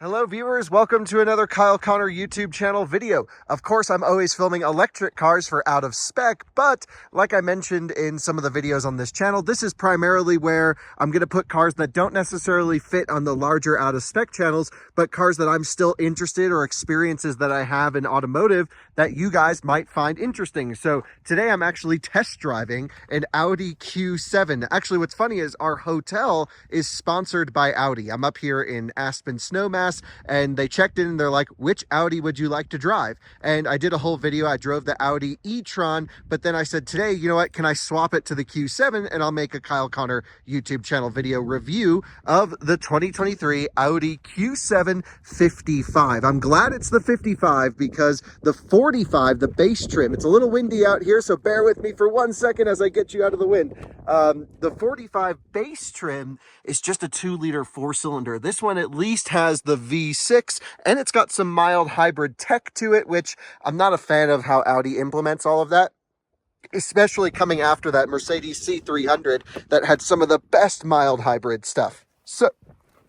Hello viewers, welcome to another Kyle Connor YouTube channel video. Of course, I'm always filming electric cars for Out of Spec, but like I mentioned in some of the videos on this channel, this is primarily where I'm going to put cars that don't necessarily fit on the larger Out of Spec channels, but cars that I'm still interested or experiences that I have in automotive that you guys might find interesting. So today I'm actually test driving an Audi Q7. Actually, what's funny is our hotel is sponsored by Audi. I'm up here in Aspen, Snowmass, and they checked in and they're like, which Audi would you like to drive? And I did a whole video. I drove the Audi e-tron, but then I said, today, you know what, can I swap it to the Q7 and I'll make a Kyle Connor YouTube channel video review of the 2023 Audi Q7 55. I'm glad it's the 55 because the 45, the base trim, it's a little windy out here, so bear with me for 1 second as I get you out of the wind. The 45 base trim is just a 2-liter 4-cylinder. This one at least has the V6, and it's got some mild hybrid tech to it, which I'm not a fan of how Audi implements all of that, especially coming after that Mercedes C300 that had some of the best mild hybrid stuff. So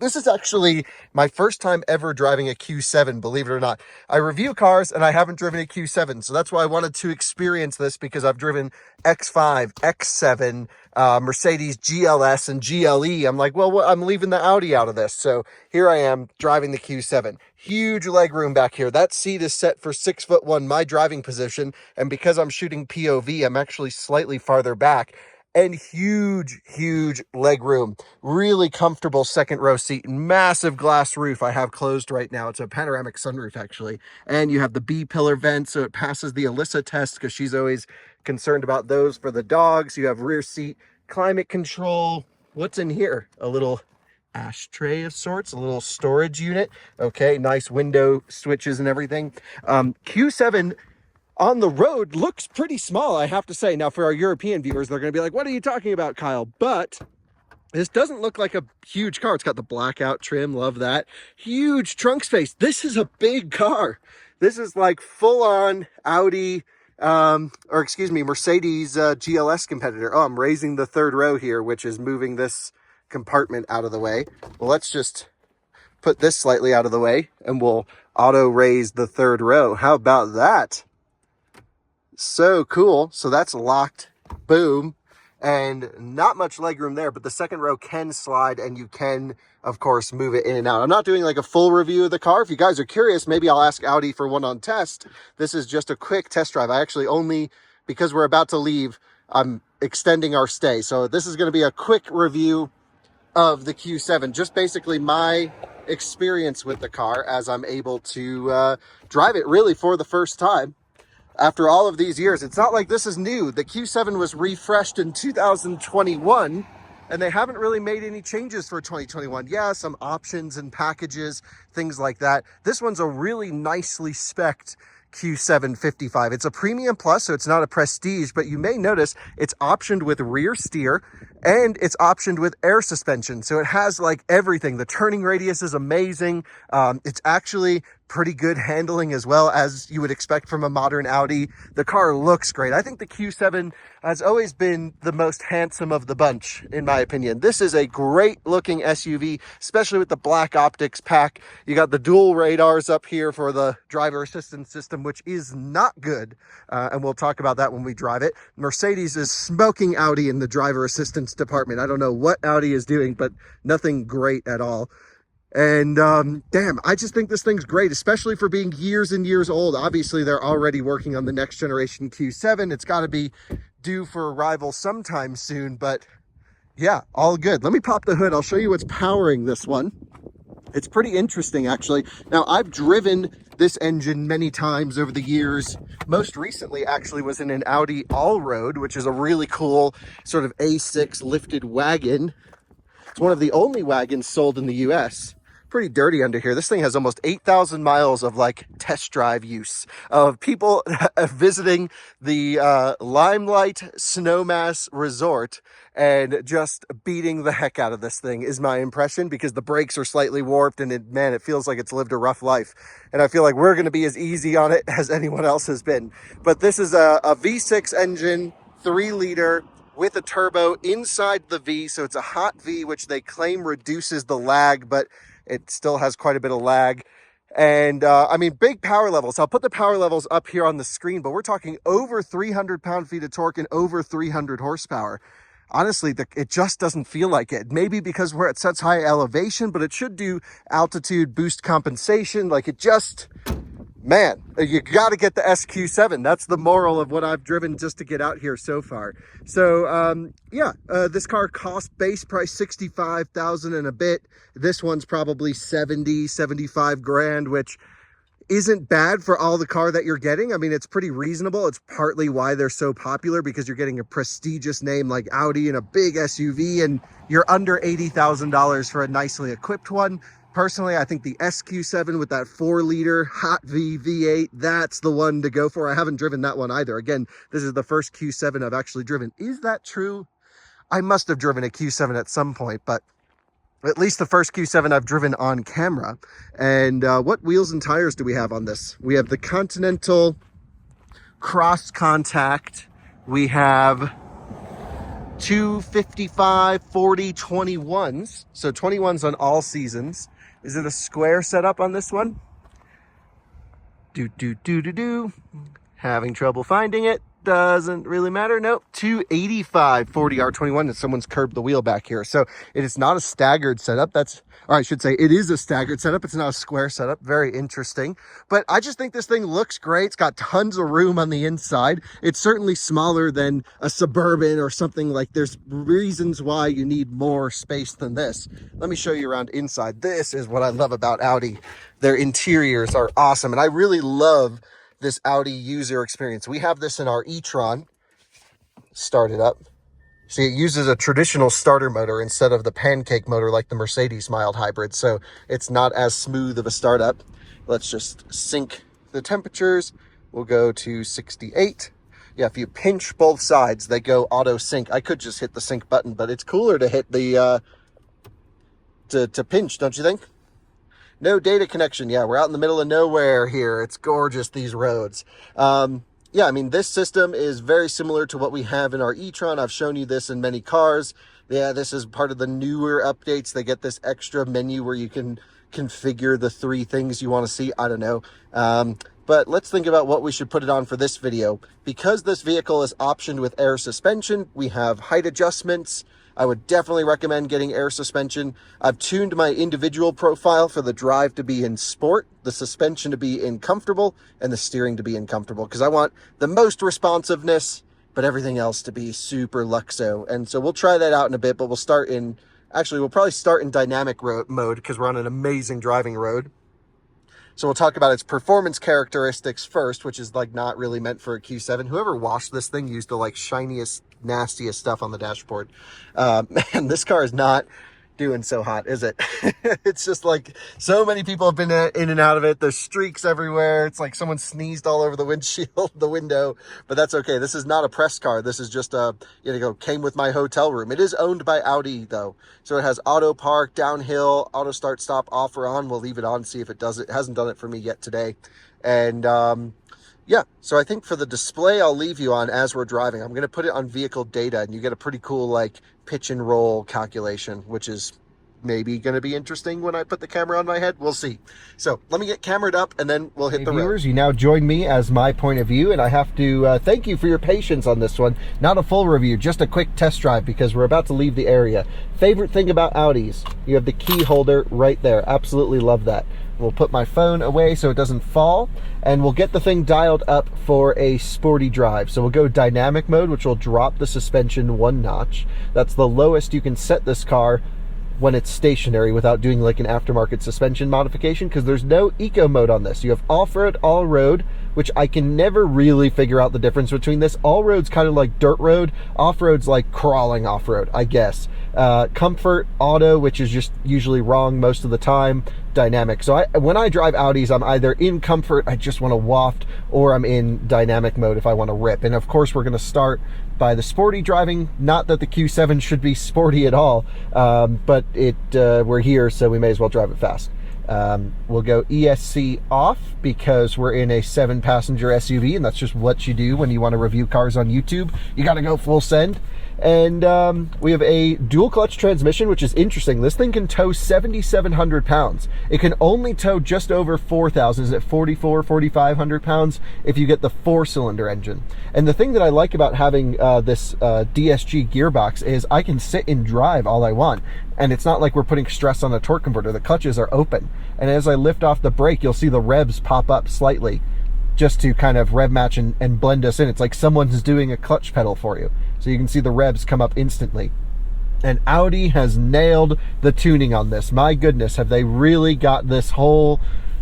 this is actually my first time ever driving a Q7, believe it or not. I review cars and I haven't driven a Q7, so that's why I wanted to experience this, because I've driven X5, X7, Mercedes GLS and GLE. I'm like, well, I'm leaving the Audi out of this. So here I am driving the Q7. Huge legroom back here. That seat is set for 6'1", my driving position. And because I'm shooting POV, I'm actually slightly farther back. And huge leg room, really comfortable second row seat, massive glass roof I have closed right now. It's a panoramic sunroof actually. And you have the B-pillar vent, so it passes the Alyssa test because she's always concerned about those for the dogs. You have rear seat climate control. What's in here? A little ashtray of sorts, a little storage unit. Okay, nice window switches and everything. Q7 on the road looks pretty small, I have to say. Now, for our European viewers, they're going to be like, what are you talking about, Kyle? But this doesn't look like a huge car. It's got the blackout trim. Love that. Huge trunk space. This is a big car. This is like full-on Audi, Mercedes GLS competitor. Oh, I'm raising the third row here, which is moving this compartment out of the way. Well, let's just put this slightly out of the way, and we'll auto raise the third row. How about that? So cool. So that's locked. Boom. And not much legroom there, but the second row can slide and you can, of course, move it in and out. I'm not doing like a full review of the car. If you guys are curious, maybe I'll ask Audi for one on test. This is just a quick test drive. I actually only, because we're about to leave, I'm extending our stay. So this is going to be a quick review of the Q7, just basically my experience with the car as I'm able to drive it really for the first time. After all of these years, it's not like this is new. The Q7 was refreshed in 2021, and they haven't really made any changes for 2021. Yeah, some options and packages, things like that. This one's a really nicely spec'd Q7 55. It's a premium plus, so it's not a prestige, but you may notice it's optioned with rear steer and it's optioned with air suspension. So it has like everything. The turning radius is amazing. It's actually pretty good handling as well, as you would expect from a modern Audi. The car looks great. I think the Q7 has always been the most handsome of the bunch, in my opinion. This is a great looking SUV, especially with the black optics pack. You got the dual radars up here for the driver assistance system, which is not good. And we'll talk about that when we drive it. Mercedes is smoking Audi in the driver assistance department. I don't know what Audi is doing, but nothing great at all. And damn, I just think this thing's great, especially for being years and years old. Obviously, they're already working on the next generation Q7. It's got to be due for arrival sometime soon, but yeah, all good. Let me pop the hood. I'll show you what's powering this one. It's pretty interesting, actually. Now, I've driven this engine many times over the years. Most recently, actually, was in an Audi Allroad, which is a really cool sort of A6 lifted wagon. It's one of the only wagons sold in the US. Pretty dirty under here. This thing has almost 8,000 miles of like test drive use of people visiting the Limelight Snowmass Resort and just beating the heck out of this thing is my impression, because the brakes are slightly warped and it feels like it's lived a rough life. And I feel like we're going to be as easy on it as anyone else has been. But this is a V6 engine, 3-liter, with a turbo inside the V. So it's a hot V, which they claim reduces the lag, but It still has quite a bit of lag. And I mean, big power levels. I'll put the power levels up here on the screen, but we're talking over 300 pound-feet of torque and over 300 horsepower. Honestly, it just doesn't feel like it. Maybe because we're at such high elevation, but it should do altitude boost compensation. Like it just, man, you got to get the SQ7. That's the moral of what I've driven just to get out here so far. So this car cost base price 65,000 and a bit. This one's probably 75 grand, which isn't bad for all the car that you're getting. I mean, it's pretty reasonable. It's partly why they're so popular, because you're getting a prestigious name like Audi and a big SUV, and you're under $80,000 for a nicely equipped one. Personally, I think the SQ7 with that 4-liter hot V V8, that's the one to go for. I haven't driven that one either. Again, this is the first Q7 I've actually driven. Is that true? I must have driven a Q7 at some point, but at least the first Q7 I've driven on camera. And what wheels and tires do we have on this? We have the Continental Cross Contact. We have 255, 40, 21s. So 21s on all seasons. Is it a square setup on this one? Having trouble finding it. Doesn't really matter. Nope. 285 40R21, and someone's curbed the wheel back here. So it is not a staggered setup. Or I should say it is a staggered setup. It's not a square setup. Very interesting. But I just think this thing looks great. It's got tons of room on the inside. It's certainly smaller than a Suburban or something. Like, there's reasons why you need more space than this. Let me show you around inside. This is what I love about Audi. Their interiors are awesome, and I really love this Audi user experience. We have this in our e-tron. Start it up. See, it uses a traditional starter motor instead of the pancake motor like the Mercedes mild hybrid, so it's not as smooth of a startup. Let's just sync the temperatures. We'll go to 68. Yeah, if you pinch both sides, they go auto sync. I could just hit the sync button, but it's cooler to hit the to pinch, don't you think? No data connection. Yeah, we're out in the middle of nowhere here. It's gorgeous, these roads. Yeah, I mean, this system is very similar to what we have in our e-tron. I've shown you this in many cars. Yeah, this is part of the newer updates. They get this extra menu where you can configure the 3 things you want to see. I don't know. But let's think about what we should put it on for this video. Because this vehicle is optioned with air suspension, we have height adjustments. I would definitely recommend getting air suspension. I've tuned my individual profile for the drive to be in sport, the suspension to be in comfortable, and the steering to be in comfortable, because I want the most responsiveness, but everything else to be super luxo. And so we'll try that out in a bit, but we'll probably start in dynamic mode because we're on an amazing driving road. So we'll talk about its performance characteristics first, which is like not really meant for a Q7. Whoever washed this thing used the like shiniest, nastiest stuff on the dashboard. Man, this car is not doing so hot, is it? It's just like so many people have been in and out of it. There's streaks everywhere. It's like someone sneezed all over the windshield, the window, but that's okay. This is not a press car. This is just came with my hotel room. It is owned by Audi though. So it has auto park, downhill, auto start stop, off or on. We'll leave it on, see if it does it. It hasn't done it for me yet today. And yeah, so I think for the display, I'll leave you on as we're driving. I'm going to put it on vehicle data, and you get a pretty cool like pitch and roll calculation, which is maybe going to be interesting when I put the camera on my head. We'll see. So let me get cameraed up, and then we'll hit the road. Viewers, you now join me as my point of view, and I have to thank you for your patience on this one. Not a full review, just a quick test drive, because we're about to leave the area. Favorite thing about Audis, you have the key holder right there. Absolutely love that. We'll put my phone away so it doesn't fall, and we'll get the thing dialed up for a sporty drive. So we'll go dynamic mode, which will drop the suspension 1 notch. That's the lowest you can set this car when it's stationary without doing like an aftermarket suspension modification, because there's no eco mode on this. You have off-road, all-road, which I can never really figure out the difference between this. All-road's kind of like dirt road, off-road's like crawling off-road, I guess. Comfort, auto, which is just usually wrong most of the time, dynamic. So when I drive Audis, I'm either in comfort, I just want to waft, or I'm in dynamic mode if I want to rip. And of course, we're going to start by the sporty driving. Not that the Q7 should be sporty at all, but we're here, so we may as well drive it fast. We'll go ESC off because we're in a 7-passenger SUV, and that's just what you do when you want to review cars on YouTube. You got to go full send. And we have a dual clutch transmission, which is interesting. This thing can tow 7,700 pounds. It can only tow just over 4,000. Is it 4,500 pounds if you get the 4-cylinder engine? And the thing that I like about having this DSG gearbox is I can sit and drive all I want. And it's not like we're putting stress on a torque converter. The clutches are open. And as I lift off the brake, you'll see the revs pop up slightly just to kind of rev match and blend us in. It's like someone's doing a clutch pedal for you. So you can see the revs come up instantly. And Audi has nailed the tuning on this. My goodness, have they really got this whole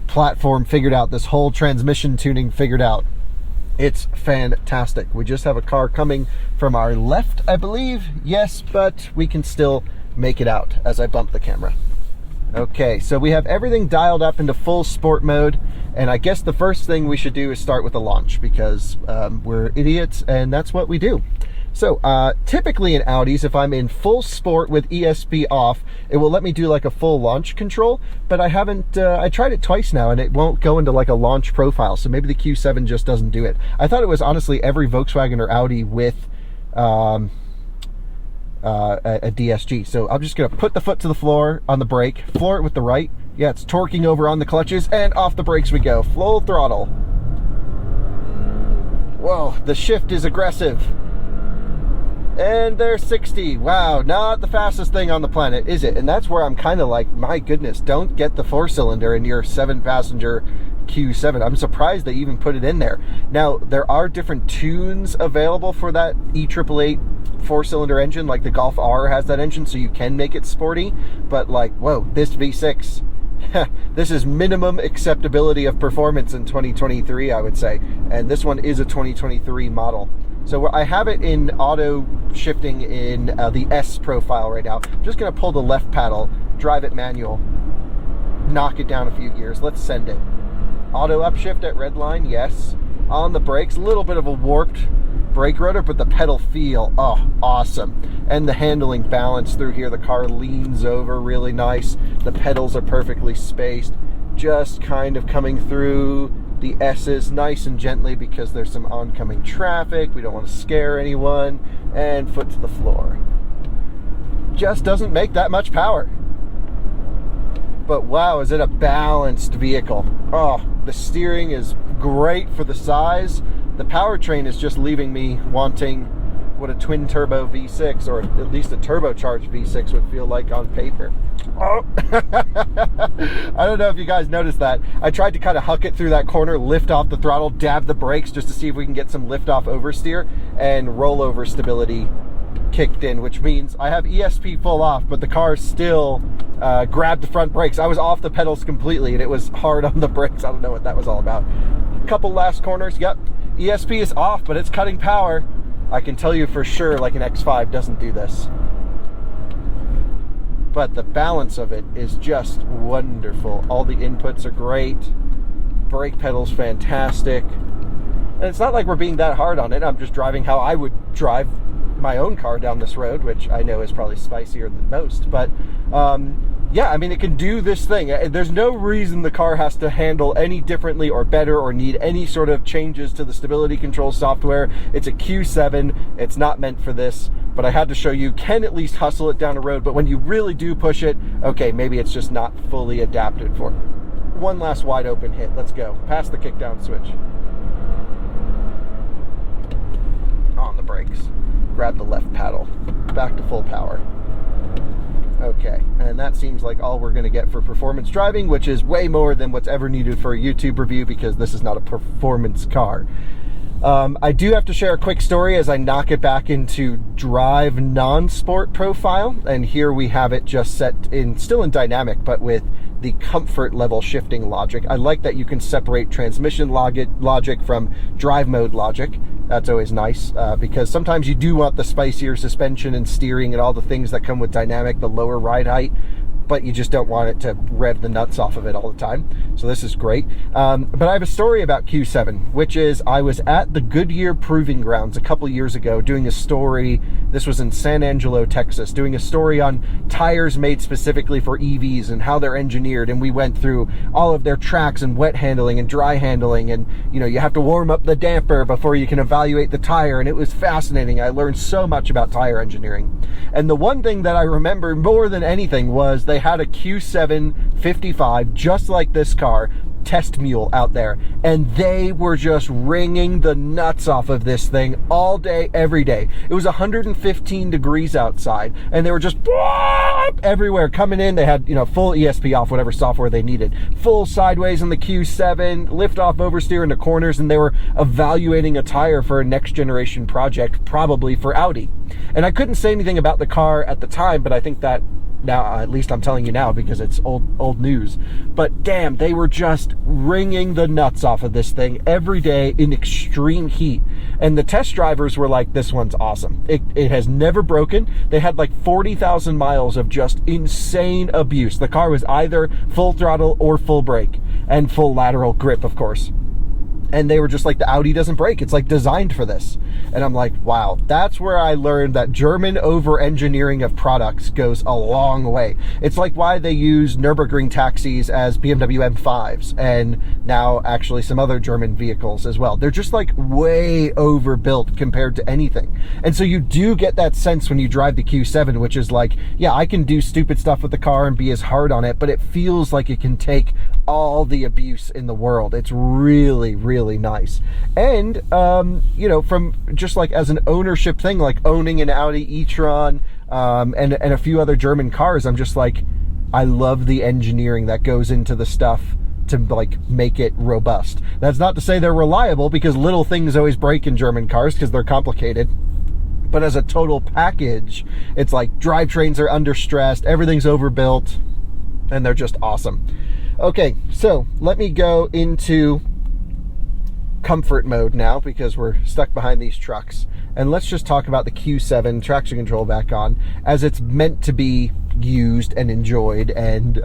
platform figured out, this whole transmission tuning figured out. It's fantastic. We just have a car coming from our left, I believe. Yes, but we can still make it out as I bump the camera. Okay, so we have everything dialed up into full sport mode, and I guess the first thing we should do is start with a launch, because we're idiots and that's what we do. So typically in Audis, if I'm in full sport with ESP off, it will let me do like a full launch control, but I haven't, I tried it twice now and it won't go into like a launch profile, so maybe the Q7 just doesn't do it. I thought it was honestly every Volkswagen or Audi with a DSG. So I'm just gonna put the foot to the floor on the brake, floor it with the right. Yeah, it's torquing over on the clutches, and off the brakes we go, full throttle. Whoa, the shift is aggressive. And there's 60. Wow, not the fastest thing on the planet, is it? And that's where I'm kind of like, my goodness, don't get the 4-cylinder in your 7-passenger Q7. I'm surprised they even put it in there. Now, there are different tunes available for that E888 4-cylinder engine, like the Golf R has that engine, so you can make it sporty, but like, whoa, this V6, this is minimum acceptability of performance in 2023, I would say, and this one is a 2023 model. So I have it in auto shifting in the S profile right now. I'm just going to pull the left paddle, drive it manual, knock it down a few gears. Let's send it. Auto upshift at red line, yes. On the brakes, a little bit of a warped brake rotor, but the pedal feel, oh, awesome. And the handling balance through here, the car leans over really nice. The pedals are perfectly spaced, just kind of coming through the S's nice and gently because there's some oncoming traffic. We don't want to scare anyone. And foot to the floor. Just doesn't make that much power. But wow, is it a balanced vehicle. Oh, the steering is great for the size. The powertrain is just leaving me wanting what a twin turbo V6 or at least a turbocharged V6 would feel like on paper. Oh. I don't know if you guys noticed that. I tried to kind of huck it through that corner, lift off the throttle, dab the brakes just to see if we can get some lift off oversteer, and rollover stability kicked in, which means I have ESP full off, but the car still grabbed the front brakes. I was off the pedals completely and it was hard on the brakes. I don't know what that was all about. Couple last corners, yep. ESP is off, but it's cutting power. I can tell you for sure like an X5 doesn't do this. But the balance of it is just wonderful. All the inputs are great. Brake pedal's fantastic. And it's not like we're being that hard on it. I'm just driving how I would drive my own car down this road, which I know is probably spicier than most. But yeah, I mean, it can do this thing. There's no reason the car has to handle any differently or better or need any sort of changes to the stability control software. It's a Q7. It's not meant for this, but I had to show you can at least hustle it down the road. But when you really do push it, okay, maybe it's just not fully adapted for it. One last wide open hit. Let's go. Pass the kick down switch. On the brakes. Grab the left paddle. Back to full power. Okay, and that seems like all we're going to get for performance driving, which is way more than what's ever needed for a YouTube review because this is not a performance car. I do have to share a quick story as I knock it back into drive non-sport profile, and here we have it just set in, still in dynamic, but with the comfort level shifting logic. I like that you can separate transmission logic from drive mode logic. That's always nice because sometimes you do want the spicier suspension and steering and all the things that come with dynamic, the lower ride height. but you just don't want it to rev the nuts off of it all the time. So this is great. But I have a story about Q7, which is I was at the Goodyear Proving Grounds a couple years ago doing a story. This was in San Angelo, Texas, doing a story on tires made specifically for EVs and how they're engineered. And we went through all of their tracks and wet handling and dry handling. And, you know, you have to warm up the damper before you can evaluate the tire. And it was fascinating. I learned so much about tire engineering. And the one thing that I remember more than anything was they had a Q7 55, just like this car, test mule out there, and they were just wringing the nuts off of this thing all day, every day. It was 115 degrees outside, and they were just everywhere coming in. They had, you know, full ESP off, whatever software they needed, full sideways in the Q7, lift off oversteer into corners, and they were evaluating a tire for a next generation project, probably for Audi. And I couldn't say anything about the car at the time, but I think that now, at least I'm telling you now because it's old news. But damn, they were just wringing the nuts off of this thing every day in extreme heat. And the test drivers were like, this one's awesome. It has never broken. They had like 40,000 miles of just insane abuse. The car was either full throttle or full brake, and full lateral grip, of course. And they were just like, the Audi doesn't break. It's like designed for this. And I'm like, wow, that's where I learned that German over-engineering of products goes a long way. It's like why they use Nürburgring taxis as BMW M5s, and now actually some other German vehicles as well. They're just like way overbuilt compared to anything. And so you do get that sense when you drive the Q7, which is like, yeah, I can do stupid stuff with the car and be as hard on it, but it feels like it can take all the abuse in the world. It's really, really nice. And you know, from just like as an ownership thing, like owning an Audi e-tron and a few other German cars, I'm just like, I love the engineering that goes into the stuff to like make it robust. That's not to say they're reliable, because little things always break in German cars because they're complicated. But as a total package, it's like drivetrains are understressed, everything's overbuilt, and they're just awesome. Okay, so let me go into comfort mode now because we're stuck behind these trucks. And let's just talk about the Q7, traction control back on, as it's meant to be used and enjoyed and,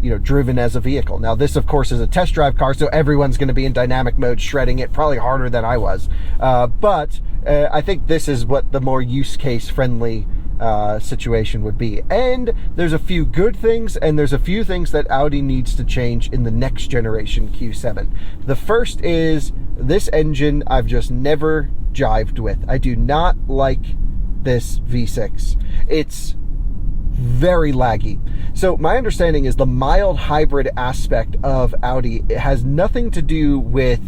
you know, driven as a vehicle. Now, this, of course, is a test drive car, so everyone's going to be in dynamic mode, shredding it, probably harder than I was. But I think this is what the more use case friendly situation would be. And there's a few good things, and there's a few things that Audi needs to change in the next generation Q7. The first is this engine I've just never jived with. I do not like this V6. It's very laggy. So my understanding is the mild hybrid aspect of Audi, it has nothing to do with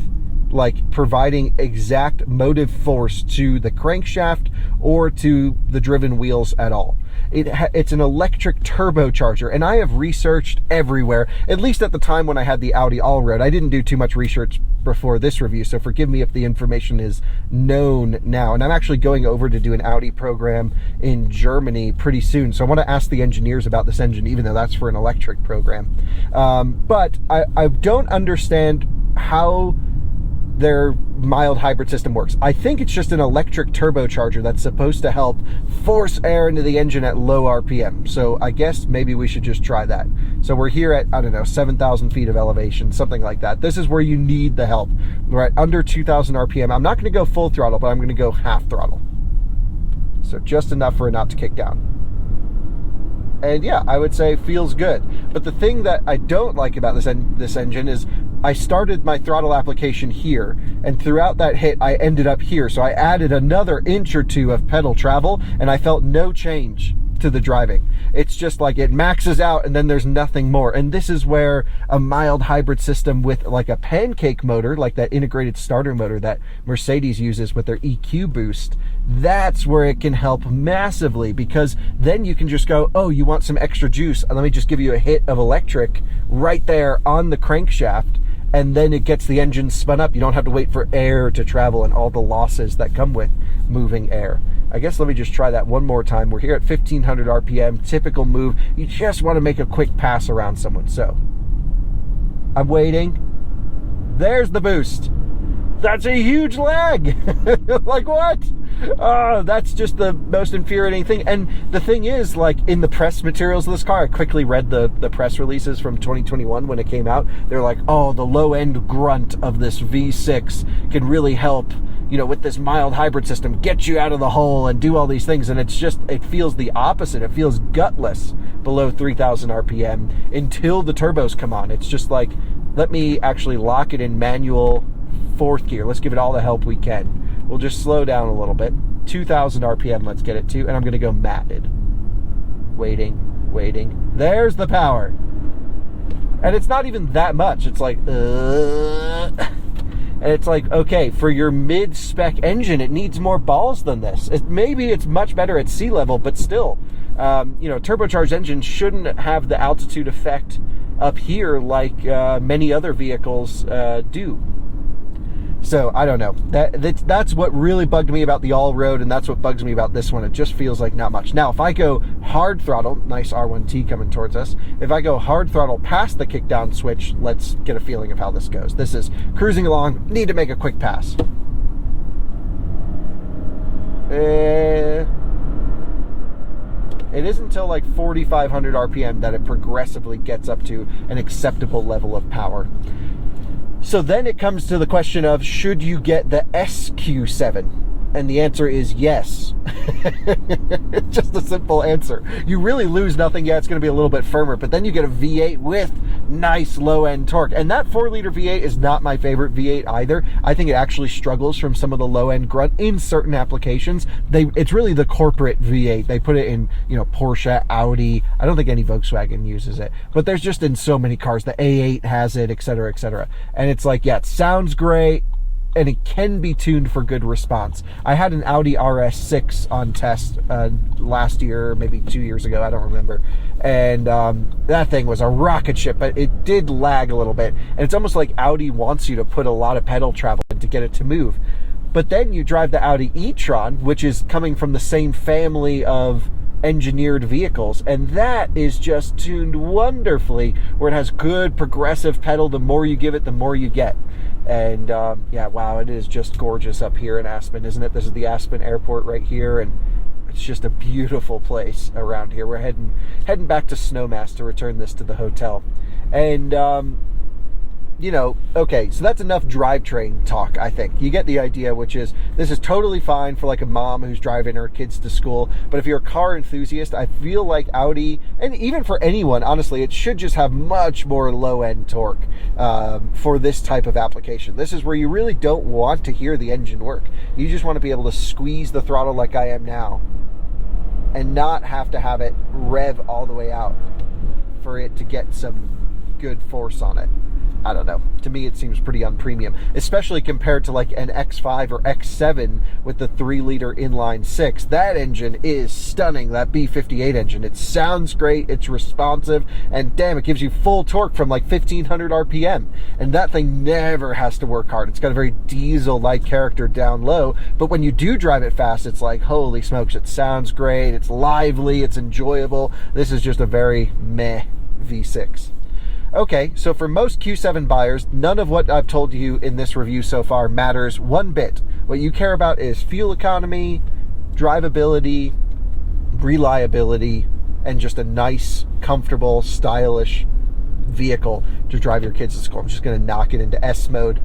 like providing exact motive force to the crankshaft or to the driven wheels at all. It's an electric turbocharger, and I have researched everywhere, at least at the time when I had the Audi Allroad. I didn't do too much research before this review, so forgive me if the information is known now. And I'm actually going over to do an Audi program in Germany pretty soon, so I want to ask the engineers about this engine, even though that's for an electric program. But I don't understand how their mild hybrid system works. I think it's just an electric turbocharger that's supposed to help force air into the engine at low RPM. So I guess maybe we should just try that. So we're here at, I don't know, 7,000 feet of elevation, something like that. This is where you need the help. We're at under 2,000 RPM. I'm not going to go full throttle, but I'm going to go half throttle. So just enough for it not to kick down. And yeah, I would say feels good. But the thing that I don't like about this engine is I started my throttle application here, and throughout that hit, I ended up here. So I added another inch or two of pedal travel, and I felt no change to the driving. It's just like it maxes out and then there's nothing more. And this is where a mild hybrid system with like a pancake motor, like that integrated starter motor that Mercedes uses with their EQ boost, that's where it can help massively, because then you can just go, oh, you want some extra juice, let me just give you a hit of electric right there on the crankshaft, and then it gets the engine spun up. You don't have to wait for air to travel and all the losses that come with moving air. I guess let me just try that one more time. We're here at 1,500 RPM, typical move. You just want to make a quick pass around someone. So I'm waiting. There's the boost. That's a huge lag. Like, what? Oh, that's just the most infuriating thing. And the thing is, like, in the press materials of this car, I quickly read the press releases from 2021 when it came out. They're like, oh, the low-end grunt of this V6 can really help, you know, with this mild hybrid system, get you out of the hole and do all these things. And it's just, it feels the opposite. It feels gutless below 3,000 RPM until the turbos come on. It's just like, let me actually lock it in manual 4th gear. Let's give it all the help we can. We'll just slow down a little bit. 2,000 RPM, let's get it to. And I'm going to go matted. Waiting. There's the power. And it's not even that much. It's like, And it's like, okay, for your mid-spec engine, it needs more balls than this. Maybe it's much better at sea level, but still, you know, turbocharged engines shouldn't have the altitude effect up here like many other vehicles do. So I don't know. That's what really bugged me about the all-road, and that's what bugs me about this one. It just feels like not much. Now, if I go hard throttle, nice R1T coming towards us. If I go hard throttle past the kickdown switch, let's get a feeling of how this goes. This is cruising along. Need to make a quick pass. It isn't until like 4,500 RPM that it progressively gets up to an acceptable level of power. So then it comes to the question of, should you get the SQ7? And the answer is yes. It's just a simple answer. You really lose nothing. Yeah, it's going to be a little bit firmer, but then you get a V8 with nice low-end torque. And that 4-liter V8 is not my favorite V8 either. I think it actually struggles from some of the low-end grunt in certain applications. It's really the corporate V8. They put it in, you know, Porsche, Audi. I don't think any Volkswagen uses it, but there's just in so many cars. The A8 has it, etc., etc. And it's like, yeah, it sounds great, and it can be tuned for good response. I had an Audi RS6 on test last year, maybe 2 years ago, I don't remember. And that thing was a rocket ship, but it did lag a little bit. And it's almost like Audi wants you to put a lot of pedal travel in to get it to move. But then you drive the Audi e-tron, which is coming from the same family of engineered vehicles, and that is just tuned wonderfully, where it has good progressive pedal. The more you give it, the more you get. And yeah, wow, it is just gorgeous up here in Aspen, isn't it? This is the Aspen airport right here, and it's just a beautiful place around here. We're heading back to Snowmass to return this to the hotel. And you know, okay, so that's enough drivetrain talk, I think. You get the idea, which is, this is totally fine for like a mom who's driving her kids to school, but if you're a car enthusiast, I feel like Audi, and even for anyone, honestly, it should just have much more low-end torque for this type of application. This is where you really don't want to hear the engine work. You just want to be able to squeeze the throttle like I am now, and not have to have it rev all the way out for it to get some good force on it. I don't know. To me, it seems pretty unpremium, especially compared to like an X5 or X7 with the 3-liter inline 6. That engine is stunning, that B58 engine. It sounds great, it's responsive, and damn, it gives you full torque from like 1,500 RPM. And that thing never has to work hard. It's got a very diesel-like character down low, but when you do drive it fast, it's like, holy smokes, it sounds great, it's lively, it's enjoyable. This is just a very meh V6. Okay, so for most Q7 buyers, none of what I've told you in this review so far matters one bit. What you care about is fuel economy, drivability, reliability, and just a nice, comfortable, stylish vehicle to drive your kids to school. I'm just going to knock it into S mode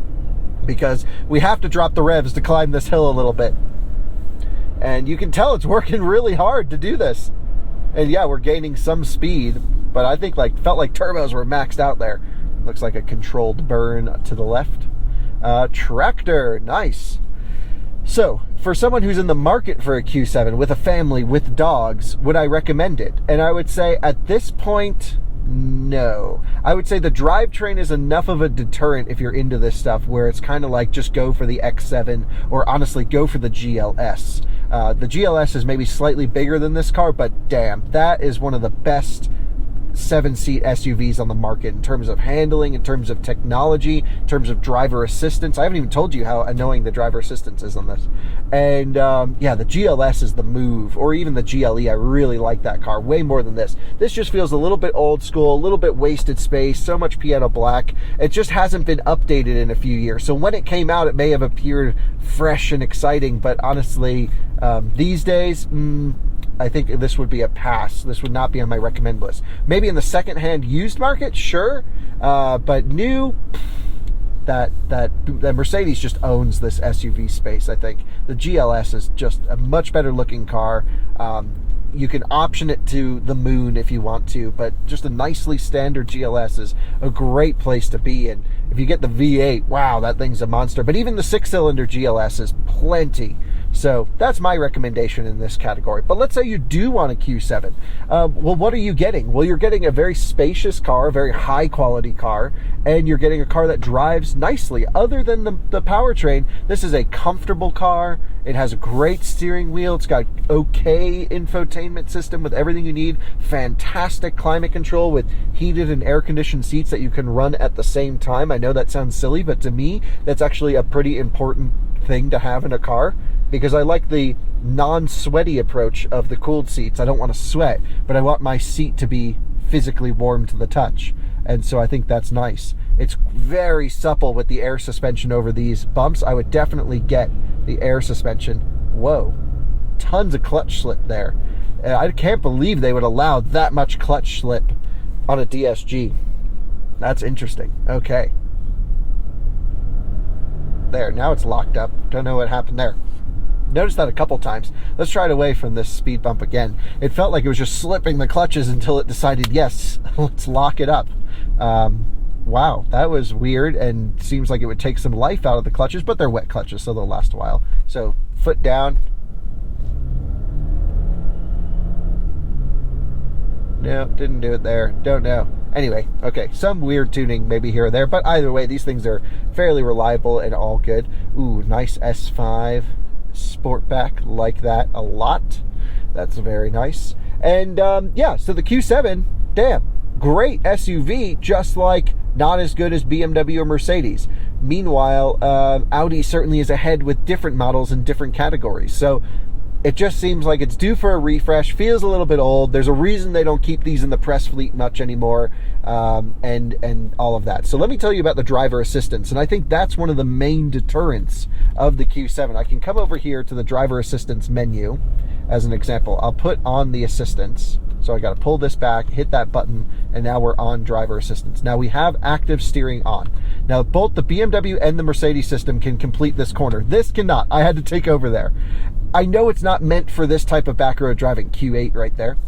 because we have to drop the revs to climb this hill a little bit. And you can tell it's working really hard to do this. And yeah, we're gaining some speed, but I think felt like turbos were maxed out there. Looks like a controlled burn to the left. Tractor, nice. So, for someone who's in the market for a Q7 with a family, with dogs, would I recommend it? And I would say at this point, no. I would say the drivetrain is enough of a deterrent if you're into this stuff, where it's kind of like just go for the X7, or honestly go for the GLS. The GLS is maybe slightly bigger than this car, but damn, that is one of the best 7-seat SUVs on the market in terms of handling, in terms of technology, in terms of driver assistance. I haven't even told you how annoying the driver assistance is on this. And yeah, the GLS is the move, or even the GLE. I really like that car way more than this. This just feels a little bit old school, a little bit wasted space, so much piano black. It just hasn't been updated in a few years. So when it came out, it may have appeared fresh and exciting, but honestly, these days, I think this would be a pass. This would not be on my recommend list. Maybe in the second-hand used market, sure, but new, that Mercedes just owns this SUV space. I think the GLS is just a much better looking car. You can option it to the moon if you want to, but just a nicely standard GLS is a great place to be. And if you get the V8, wow, that thing's a monster. But even the 6-cylinder GLS is plenty. So that's my recommendation in this category. But let's say you do want a Q7. Well, what are you getting? Well, you're getting a very spacious car, a very high quality car, and you're getting a car that drives nicely. Other than the powertrain, this is a comfortable car. It has a great steering wheel. It's got okay infotainment system with everything you need. Fantastic climate control with heated and air-conditioned seats that you can run at the same time. I know that sounds silly, but to me, that's actually a pretty important thing to have in a car, because I like the non-sweaty approach of the cooled seats. I don't want to sweat, but I want my seat to be physically warm to the touch. And so I think that's nice. It's very supple with the air suspension over these bumps. I would definitely get the air suspension. Whoa, tons of clutch slip there. I can't believe they would allow that much clutch slip on a DSG. That's interesting. Okay. There, now it's locked up. Don't know what happened there. Noticed that a couple times. Let's try it away from this speed bump again. It felt like it was just slipping the clutches until it decided, yes, let's lock it up. Wow, that was weird, and seems like it would take some life out of the clutches, but they're wet clutches, so they'll last a while. So, foot down. No, didn't do it there. Don't know. Anyway, okay, some weird tuning maybe here or there, but either way, these things are fairly reliable and all good. Ooh, nice S5 Sportback, like that a lot. That's very nice. And yeah, so the Q7, damn, great SUV, just like not as good as BMW or Mercedes. Meanwhile, Audi certainly is ahead with different models in different categories. So it just seems like it's due for a refresh, feels a little bit old. There's a reason they don't keep these in the press fleet much anymore, and all of that. So let me tell you about the driver assistance, and I think that's one of the main deterrents of the Q7. I can come over here to the driver assistance menu as an example. I'll put on the assistance. So I got to pull this back, hit that button, and now we're on driver assistance. Now we have active steering on. Now both the BMW and the Mercedes system can complete this corner. This cannot. I had to take over there. I know it's not meant for this type of back road driving, Q8 right there.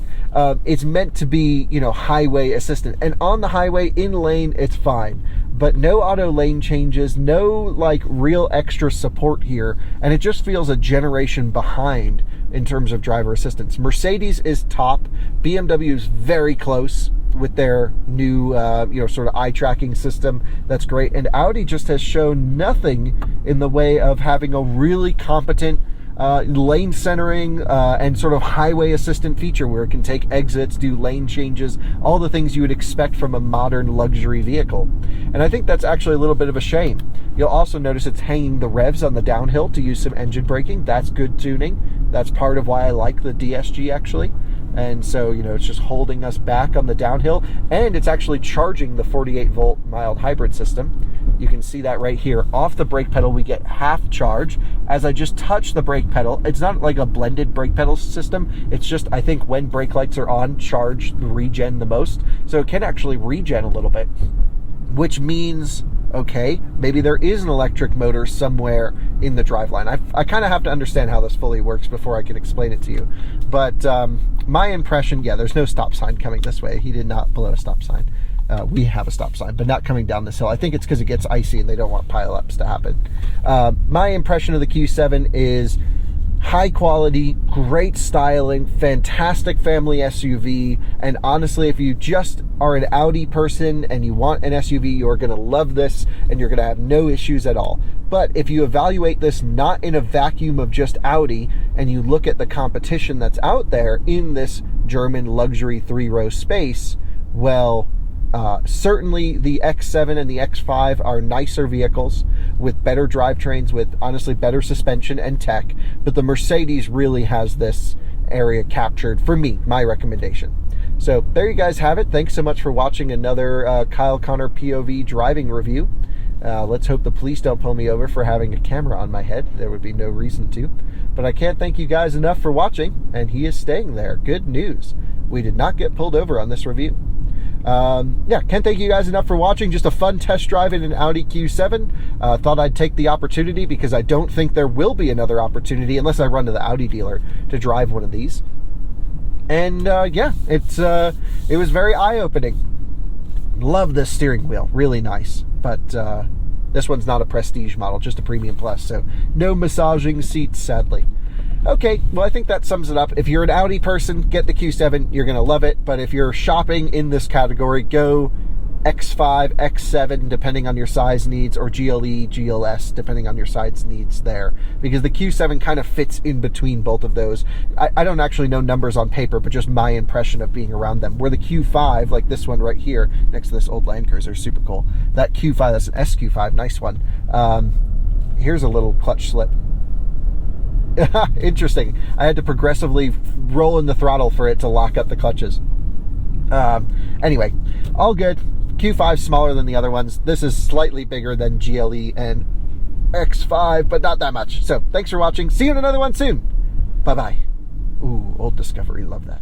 It's meant to be, you know, highway assistant. And on the highway, in lane, it's fine. But no auto lane changes, no like real extra support here. And it just feels a generation behind in terms of driver assistance. Mercedes is top. BMW is very close with their new, you know, sort of eye tracking system. That's great. And Audi just has shown nothing in the way of having a really competent lane centering and sort of highway assistant feature where it can take exits, do lane changes, all the things you would expect from a modern luxury vehicle. And I think that's actually a little bit of a shame. You'll also notice it's hanging the revs on the downhill to use some engine braking. That's good tuning. That's part of why I like the DSG actually. And so, you know, it's just holding us back on the downhill, and it's actually charging the 48-volt mild hybrid system. You can see that right here. Off the brake pedal, we get half charge. As I just touch the brake pedal, it's not like a blended brake pedal system. It's just, I think when brake lights are on, charge regen the most. So it can actually regen a little bit, which means, okay, maybe there is an electric motor somewhere in the driveline. I kind of have to understand how this fully works before I can explain it to you. But my impression, yeah, there's no stop sign coming this way. He did not blow a stop sign. We have a stop sign, but not coming down this hill. I think it's because it gets icy and they don't want pile-ups to happen. My impression of the Q7 is high quality, great styling, fantastic family SUV, and honestly, if you just are an Audi person and you want an SUV, you're going to love this and you're going to have no issues at all. But if you evaluate this not in a vacuum of just Audi and you look at the competition that's out there in this German luxury three-row space, Well, certainly the X7 and the X5 are nicer vehicles with better drivetrains, with honestly better suspension and tech, but the Mercedes really has this area captured for me, my recommendation. So there you guys have it. Thanks so much for watching another Kyle Connor POV driving review. Let's hope the police don't pull me over for having a camera on my head. There would be no reason to. But I can't thank you guys enough for watching, and he is staying there. Good news. We did not get pulled over on this review. Yeah, can't thank you guys enough for watching. Just a fun test drive in an Audi Q7. Thought I'd take the opportunity because I don't think there will be another opportunity unless I run to the Audi dealer to drive one of these. And yeah, it was very eye-opening. Love this steering wheel, really nice. But this one's not a prestige model, just a premium plus, so no massaging seats, sadly. Okay, well, I think that sums it up. If you're an Audi person, get the Q7. You're going to love it. But if you're shopping in this category, go X5, X7, depending on your size needs, or GLE, GLS, depending on your size needs there. Because the Q7 kind of fits in between both of those. I don't actually know numbers on paper, but just my impression of being around them. Where the Q5, like this one right here, next to this old Land Cruiser, super cool. That Q5, that's an SQ5, nice one. Here's a little clutch slip. Interesting. I had to progressively roll in the throttle for it to lock up the clutches. Anyway, all good. Q5 smaller than the other ones. This is slightly bigger than GLE and X5, but not that much. So thanks for watching. See you in another one soon. Bye-bye. Ooh, old Discovery. Love that.